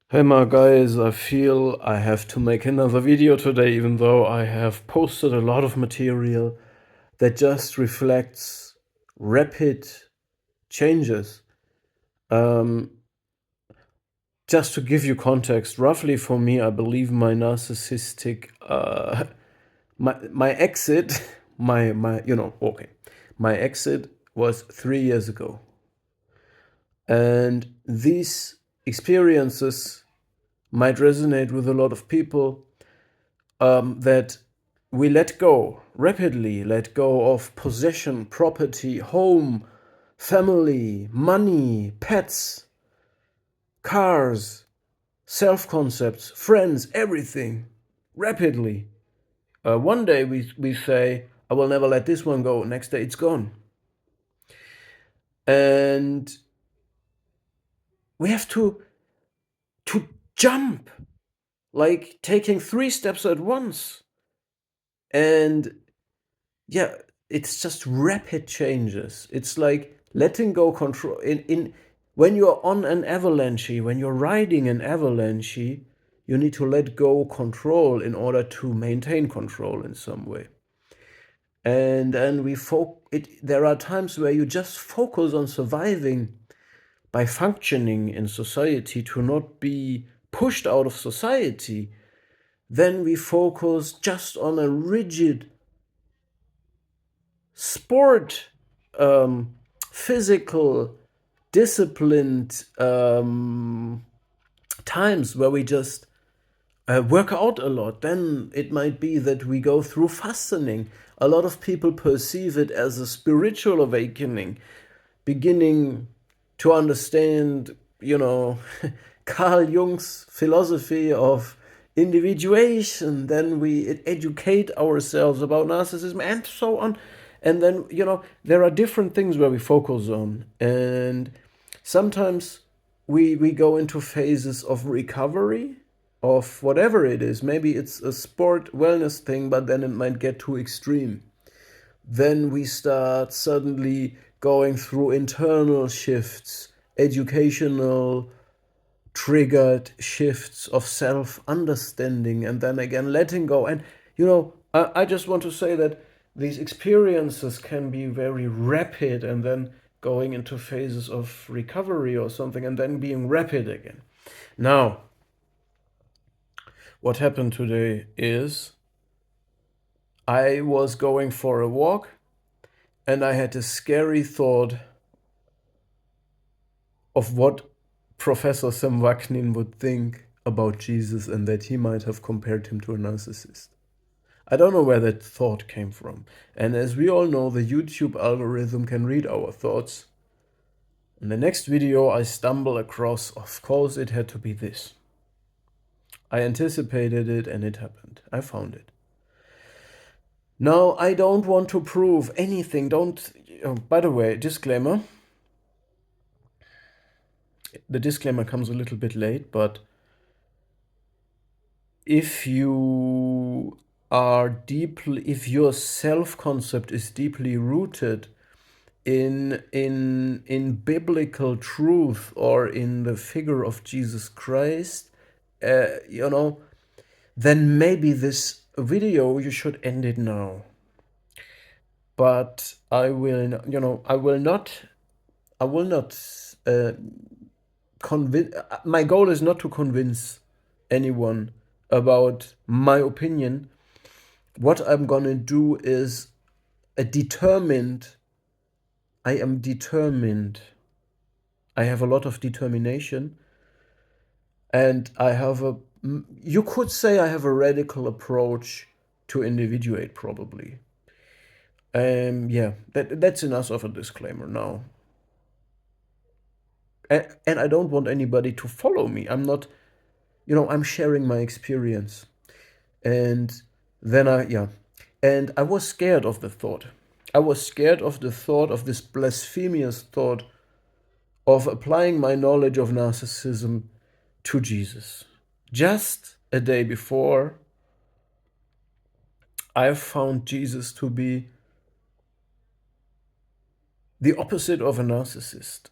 Hey my guys, I feel I have to make another video today, even though I have posted a lot of material that just reflects rapid changes. Um, just to give you context, roughly for me, I believe my narcissistic, my exit, my exit was 3 years ago. And these experiences might resonate with a lot of people, that we rapidly let go of possession, property, home, family, money, pets, cars, self concepts, friends, everything, rapidly. One day we say, I will never let this one go. Next day it's gone. And we have to jump, like taking 3 steps at once. And yeah, it's just rapid changes. It's like letting go control in when you're on an avalanche, when you're riding an avalanche, you need to let go control in order to maintain control in some way. And there are times where you just focus on surviving by functioning in society to not be pushed out of society. Then we focus just on a rigid sport, physical, disciplined times where we just work out a lot. Then it might be that we go through fastening. A lot of people perceive it as a spiritual awakening, beginning to understand, Carl Jung's philosophy of individuation. Then we educate ourselves about narcissism and so on. And then, there are different things where we focus on. And sometimes we go into phases of recovery of whatever it is. Maybe it's a sport wellness thing, but then it might get too extreme. Then we start suddenly going through internal shifts, educational triggered shifts of self understanding, and then again letting go. And I just want to say that these experiences can be very rapid, and then going into phases of recovery or something, and then being rapid again. Now, what happened today is I was going for a walk and I had a scary thought of what Professor Sam Vaknin would think about Jesus and that he might have compared him to a narcissist. I don't know where that thought came from. And as we all know, the YouTube algorithm can read our thoughts. In the next video I stumble across, of course it had to be this. I anticipated it and it happened. I found it. Now, I don't want to prove anything. By the way, disclaimer. The disclaimer comes a little bit late, but if your self-concept is deeply rooted in biblical truth or in the figure of Jesus Christ, then maybe this video you should end it now. But I will not convince. My goal is not to convince anyone about my opinion. What I'm gonna do is I am determined. I have a lot of determination, and you could say I have a radical approach to individuate, probably. Yeah, that's enough of a disclaimer now. And I don't want anybody to follow me. I'm not, I'm sharing my experience. And then and I was scared of the thought. I was scared of the thought of this blasphemous thought of applying my knowledge of narcissism to Jesus. Just a day before, I found Jesus to be the opposite of a narcissist.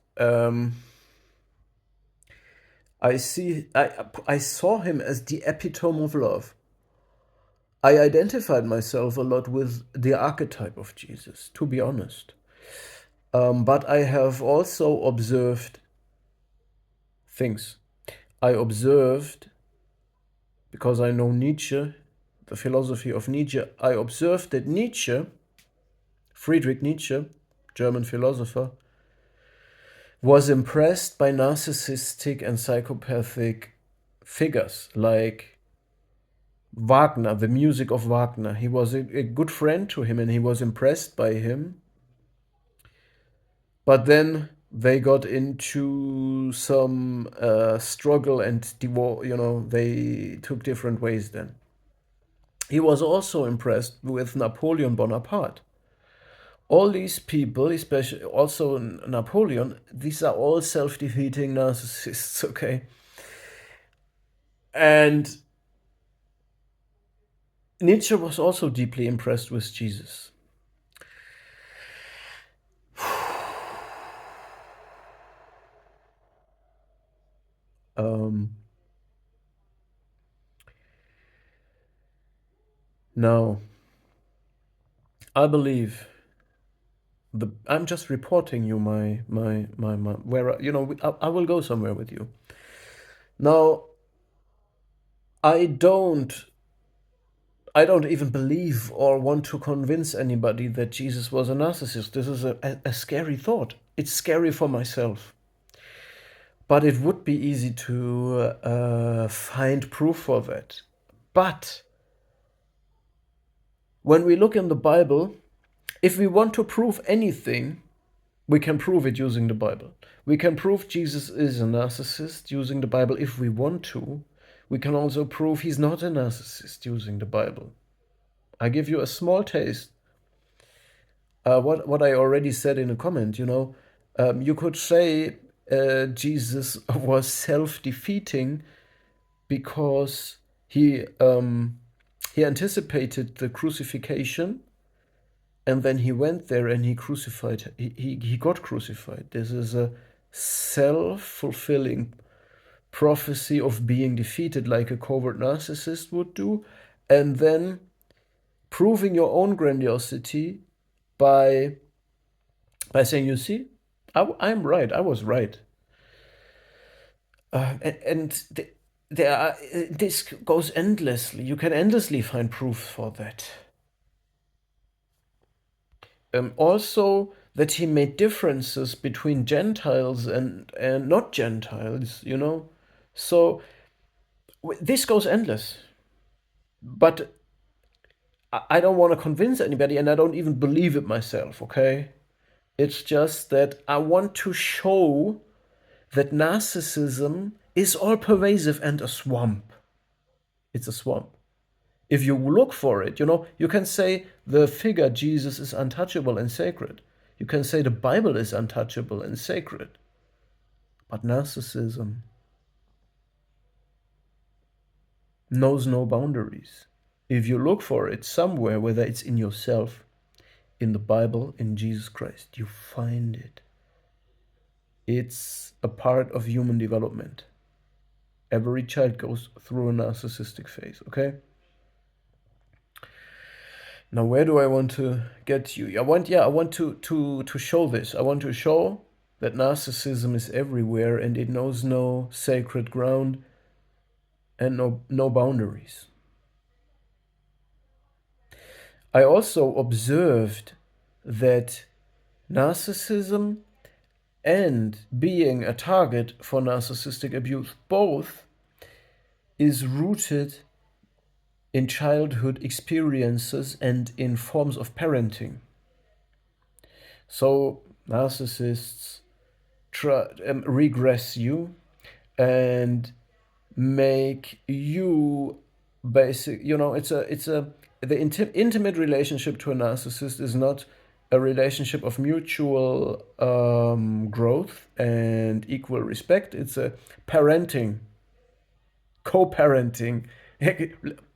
I saw him as the epitome of love. I identified myself a lot with the archetype of Jesus, to be honest. But I have also observed things. I observed, because I know Nietzsche, the philosophy of Nietzsche, I observed that Nietzsche, Friedrich Nietzsche, German philosopher, was impressed by narcissistic and psychopathic figures like Wagner, the music of Wagner. He was a good friend to him and he was impressed by him. But then they got into some struggle and divorce, they took different ways then. He was also impressed with Napoleon Bonaparte. All these people, especially also Napoleon, these are all self-defeating narcissists, okay? And Nietzsche was also deeply impressed with Jesus. Now, I believe I'm just reporting you my where I will go somewhere with you. Now, I don't even believe or want to convince anybody that Jesus was a narcissist. This is a scary thought. It's scary for myself. But it would be easy to find proof for that. But when we look in the Bible, if we want to prove anything, we can prove it using the Bible. We can prove Jesus is a narcissist using the Bible if we want to. We can also prove he's not a narcissist using the Bible. I give you a small taste. What I already said in a comment, you could say Jesus was self-defeating because he anticipated the crucifixion, and then he went there and he crucified. He got crucified. This is a self-fulfilling prophecy of being defeated, like a covert narcissist would do, and then proving your own grandiosity by saying, "You see, I'm right. I was right." This goes endlessly. You can endlessly find proof for that. Also, that he made differences between Gentiles and not Gentiles, So this goes endless. But I don't want to convince anybody, and I don't even believe it myself, okay? It's just that I want to show that narcissism is all pervasive and a swamp. It's a swamp. If you look for it, you can say the figure Jesus is untouchable and sacred. You can say the Bible is untouchable and sacred. But narcissism knows no boundaries. If you look for it somewhere, whether it's in yourself, in the Bible, in Jesus Christ, you find it. It's a part of human development. Every child goes through a narcissistic phase, okay? Now, where do I want to get you? I want to show this. I want to show that narcissism is everywhere and it knows no sacred ground and no boundaries. I also observed that narcissism and being a target for narcissistic abuse both is rooted in childhood experiences and in forms of parenting. So narcissists regress you and make you the intimate relationship to a narcissist is not a relationship of mutual growth and equal respect. It's a parenting, co-parenting,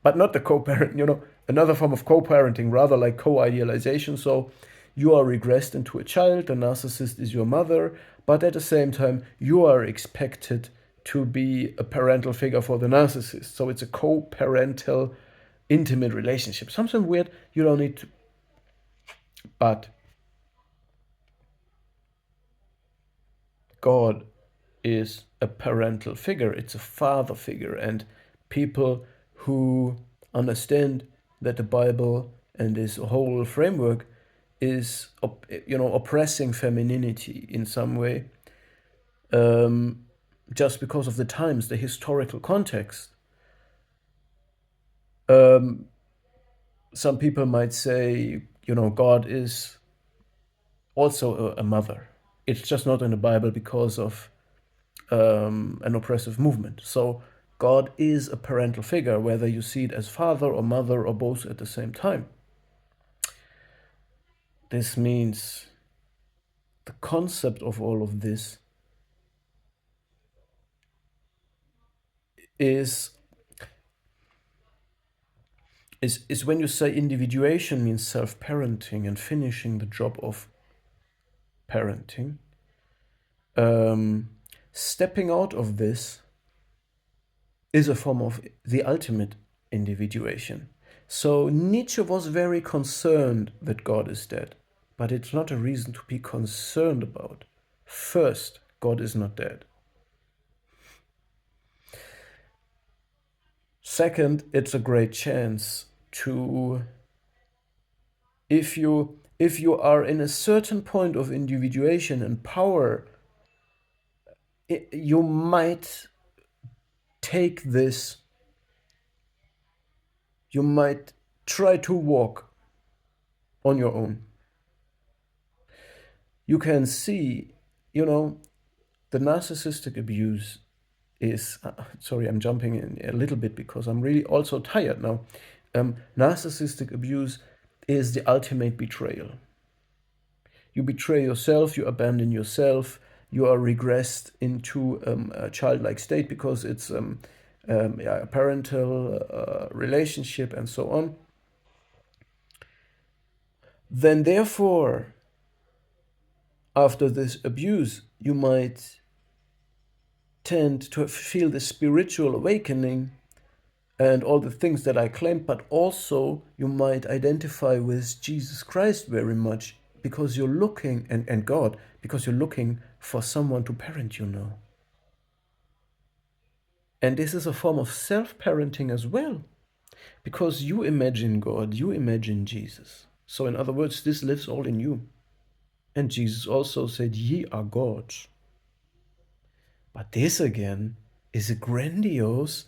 but not the co-parent, another form of co-parenting, rather like co-idealization. So you are regressed into a child, the narcissist is your mother, but at the same time, you are expected to be a parental figure for the narcissist. So it's a co-parental intimate relationship. Something weird, you don't need to. But God is a parental figure, it's a father figure, and people who understand that the Bible and this whole framework is oppressing femininity in some way, just because of the times, the historical context. Some people might say, God is also a mother. It's just not in the Bible because of an oppressive movement. So God is a parental figure, whether you see it as father or mother or both at the same time. This means the concept of all of this is when you say individuation means self-parenting and finishing the job of parenting. Stepping out of this is a form of the ultimate individuation. So Nietzsche was very concerned that God is dead, but it's not a reason to be concerned about. First, God is not dead. Second, it's a great chance to, if you are in a certain point of individuation and power, you might take this, you might try to walk on your own. You can see, the narcissistic abuse is, sorry, I'm jumping in a little bit because I'm really also tired now. Narcissistic abuse is the ultimate betrayal. You betray yourself, you abandon yourself, you are regressed into a childlike state because it's a parental relationship and so on. Then therefore, after this abuse, you might tend to feel the spiritual awakening and all the things that I claimed, but also you might identify with Jesus Christ very much because you're looking, and God, because you're looking for someone to parent you now. And this is a form of self-parenting as well, because you imagine God, you imagine Jesus. So in other words, this lives all in you. And Jesus also said, ye are gods. But this again is a grandiose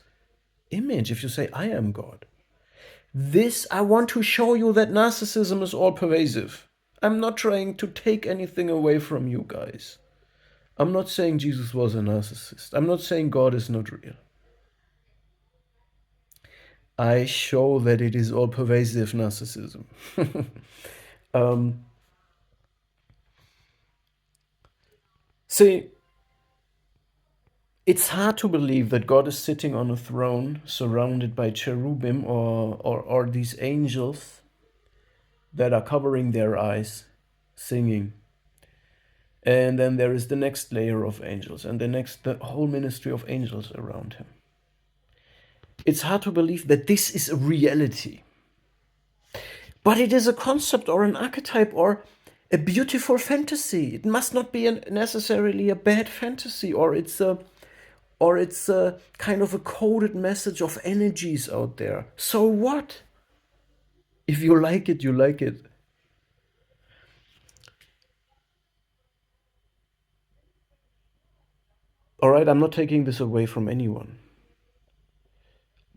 image if you say, I am God. This, I want to show you that narcissism is all pervasive. I'm not trying to take anything away from you guys. I'm not saying Jesus was a narcissist. I'm not saying God is not real. I show that it is all pervasive narcissism. See, it's hard to believe that God is sitting on a throne surrounded by cherubim or these angels that are covering their eyes, singing. And then there is the next layer of angels and the whole ministry of angels around him. It's hard to believe that this is a reality. But it is a concept or an archetype or a beautiful fantasy. It must not be necessarily a bad fantasy, or it's a kind of a coded message of energies out there. So what? If you like it, you like it. All right, I'm not taking this away from anyone.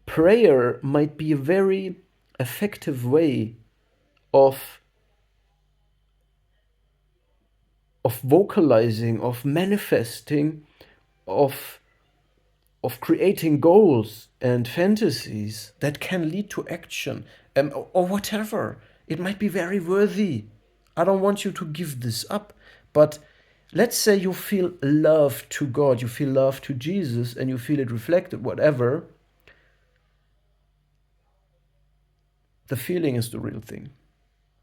Prayer might be a very effective way of vocalizing, of manifesting, of creating goals and fantasies that can lead to action, or whatever. It might be very worthy. I don't want you to give this up, but let's say you feel love to God, you feel love to Jesus, and you feel it reflected, whatever. The feeling is the real thing.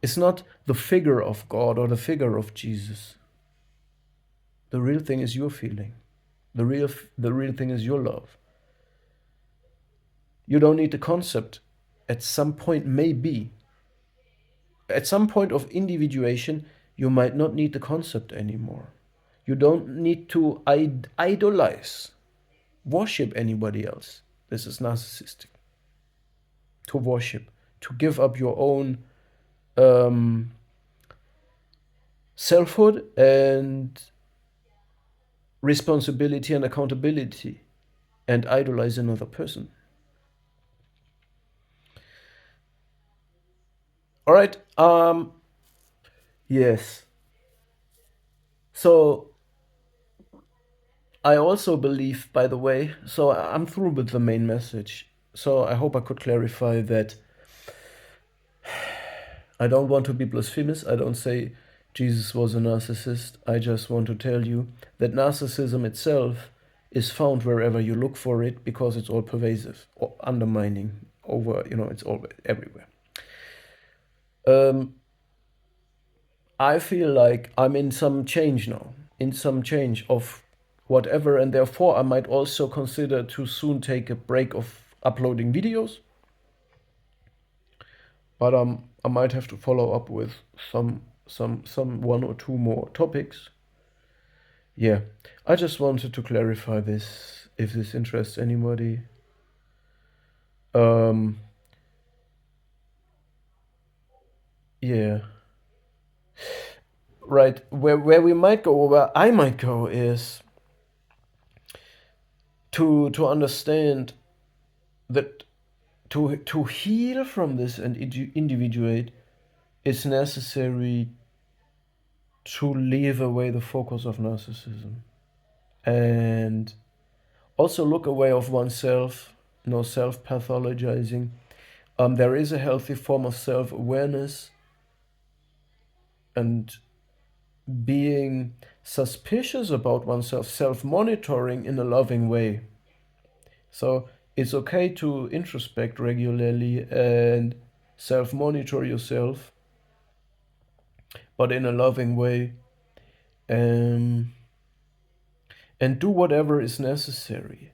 It's not the figure of God or the figure of Jesus. The real thing is your feeling. The real thing is your love. You don't need the concept. At some point, maybe. At some point of individuation, you might not need the concept anymore. You don't need to idolize, worship anybody else. This is narcissistic. To worship, to give up your own selfhood and responsibility and accountability and idolize another person. All right. Yes. So I also believe, by the way, so I'm through with the main message. So I hope I could clarify that I don't want to be blasphemous. I don't say Jesus was a narcissist. I just want to tell you that narcissism itself is found wherever you look for it because it's all pervasive or undermining over, it's all everywhere. I feel like I'm in some change now, in some change of whatever, and therefore I might also consider to soon take a break of uploading videos. But I might have to follow up with some one or two more topics. Yeah, I just wanted to clarify this if this interests anybody. Yeah. Right. Where we might go, or where I might go, is to understand that to heal from this and individuate, it's necessary to leave away the focus of narcissism and also look away of oneself, no self-pathologizing. There is a healthy form of self-awareness and being suspicious about oneself, self-monitoring in a loving way. So it's okay to introspect regularly and self-monitor yourself, but in a loving way, and do whatever is necessary.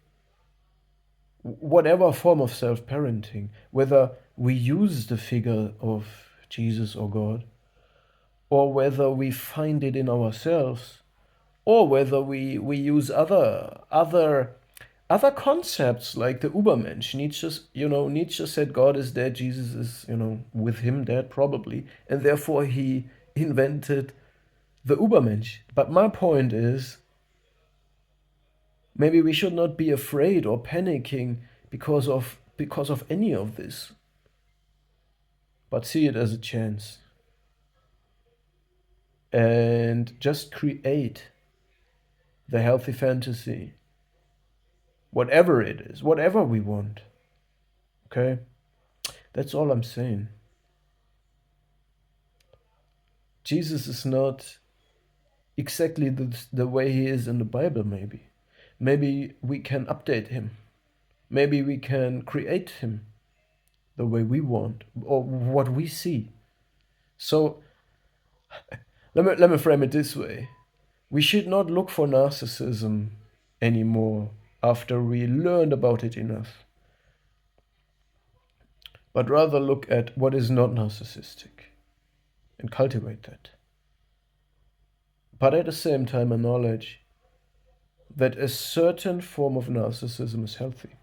Whatever form of self-parenting, whether we use the figure of Jesus or God, or whether we find it in ourselves, or whether we use other concepts like the Übermensch. Nietzsche said God is dead, Jesus is, with him dead probably, and therefore he invented the Übermensch. But my point is, maybe we should not be afraid or panicking because of any of this, but see it as a chance and just create the healthy fantasy, whatever it is, whatever we want. Okay? That's all I'm saying. Jesus is not exactly the way he is in the Bible, maybe. Maybe we can update him. Maybe we can create him the way we want or what we see. So let me frame it this way. We should not look for narcissism anymore after we learned about it enough, but rather look at what is not narcissistic and cultivate that. But at the same time, acknowledge that a certain form of narcissism is healthy.